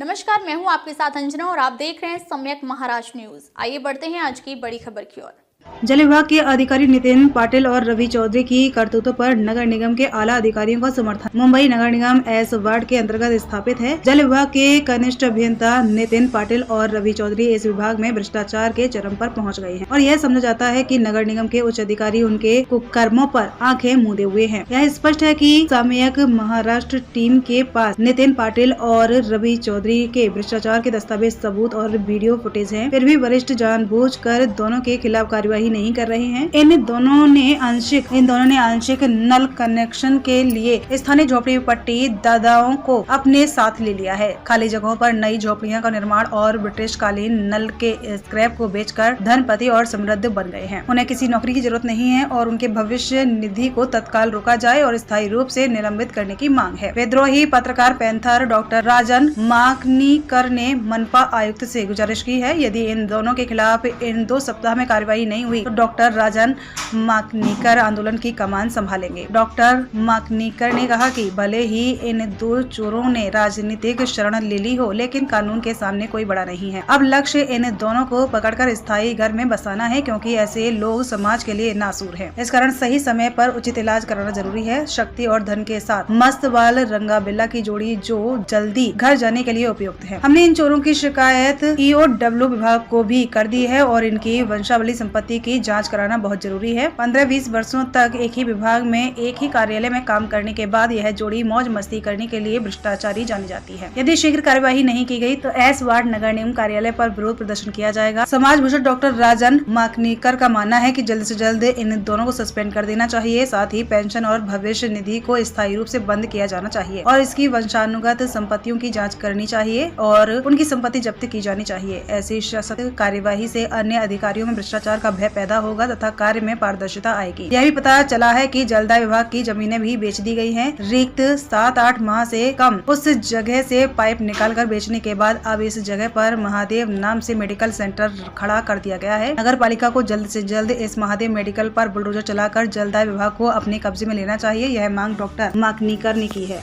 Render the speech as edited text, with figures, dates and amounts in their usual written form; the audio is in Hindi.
नमस्कार, मैं हूं आपके साथ अंजना और आप देख रहे हैं सम्यक महाराष्ट्र न्यूज। आइए बढ़ते हैं आज की बड़ी खबर की ओर। जल विभाग के अधिकारी नितिन पाटिल और रवि चौधरी की करतूतों पर नगर निगम के आला अधिकारियों का समर्थन। मुंबई नगर निगम एस वार्ड के अंतर्गत स्थापित है। जल विभाग के कनिष्ठ अभियंता नितिन पाटिल और रवि चौधरी इस विभाग में भ्रष्टाचार के चरम पर पहुंच गए हैं और यह समझा जाता है कि नगर निगम के उच्च अधिकारी उनके कुकर्मों पर आंखें मूंदे हुए हैं। यह स्पष्ट है कि सम्यक महाराष्ट्र टीम के पास नितिन पाटिल और रवि चौधरी के भ्रष्टाचार के दस्तावेज, सबूत और वीडियो फुटेज है। फिर भी वरिष्ठ जानबूझकर दोनों के खिलाफ कार्यवाही नहीं कर रहे हैं। इन दोनों ने आंशिक नल कनेक्शन के लिए स्थानीय झोपड़ी पट्टी दादाओं को अपने साथ ले लिया है। खाली जगहों पर नई झोपड़ियों का निर्माण और ब्रिटिश कालीन नल के स्क्रैप को बेचकर धनपति और समृद्ध बन गए हैं। उन्हें किसी नौकरी की जरूरत नहीं है और उनके भविष्य निधि को तत्काल रोका जाए और स्थायी रूप से निलंबित करने की मांग है। विद्रोही पत्रकार पैंथर डॉक्टर राजन माकनीकर ने मनपा आयुक्त से गुजारिश की है, यदि इन दोनों के खिलाफ इन 2 सप्ताह में कार्यवाही नहीं हुई तो डॉक्टर राजन माकनीकर आंदोलन की कमान संभालेंगे। डॉक्टर माकनीकर ने कहा कि भले ही इन 2 चोरों ने राजनीतिक शरण ले ली हो, लेकिन कानून के सामने कोई बड़ा नहीं है। अब लक्ष्य इन दोनों को पकड़कर स्थायी घर में बसाना है, क्योंकि ऐसे लोग समाज के लिए नासूर हैं। इस कारण सही समय पर उचित इलाज कराना जरूरी है। शक्ति और धन के साथ मस्त बाल रंगा बिल्ला की जोड़ी जो जल्दी घर जाने के लिए उपयुक्त है। हमने इन चोरों की शिकायत EOW विभाग को भी कर दी है और इनकी वंशावली संपत्ति की जांच कराना बहुत जरूरी है। 15-20 वर्षों तक एक ही विभाग में एक ही कार्यालय में काम करने के बाद यह जोड़ी मौज मस्ती करने के लिए भ्रष्टाचारी जानी जाती है। यदि शीघ्र कार्यवाही नहीं की गई तो एस वार्ड नगर निगम कार्यालय पर विरोध प्रदर्शन किया जाएगा। समाज भूषण डॉक्टर राजन माकनीकर का मानना है कि जल्द से जल्द इन दोनों को सस्पेंड कर देना चाहिए। साथ ही पेंशन और भविष्य निधि को स्थायी रूप से बंद किया जाना चाहिए और इसकी वंशानुगत संपत्तियों की जाँच करनी चाहिए और उनकी संपत्ति जब्त की जानी चाहिए। ऐसी सख्त कार्यवाही से अन्य अधिकारियों में भ्रष्टाचार का भय पैदा होगा तथा कार्य में पारदर्शिता आएगी। यह भी पता चला है कि जलदाय विभाग की जमीनें भी बेच दी गई हैं। रिक्त 7-8 माह से कम उस जगह से पाइप निकालकर बेचने के बाद अब इस जगह पर महादेव नाम से मेडिकल सेंटर खड़ा कर दिया गया है। नगर पालिका को जल्द से जल्द इस महादेव मेडिकल पर बुलडोजर चलाकर जलदाय विभाग को अपने कब्जे में लेना चाहिए। यह मांग डॉक्टर माकनीकर ने की है।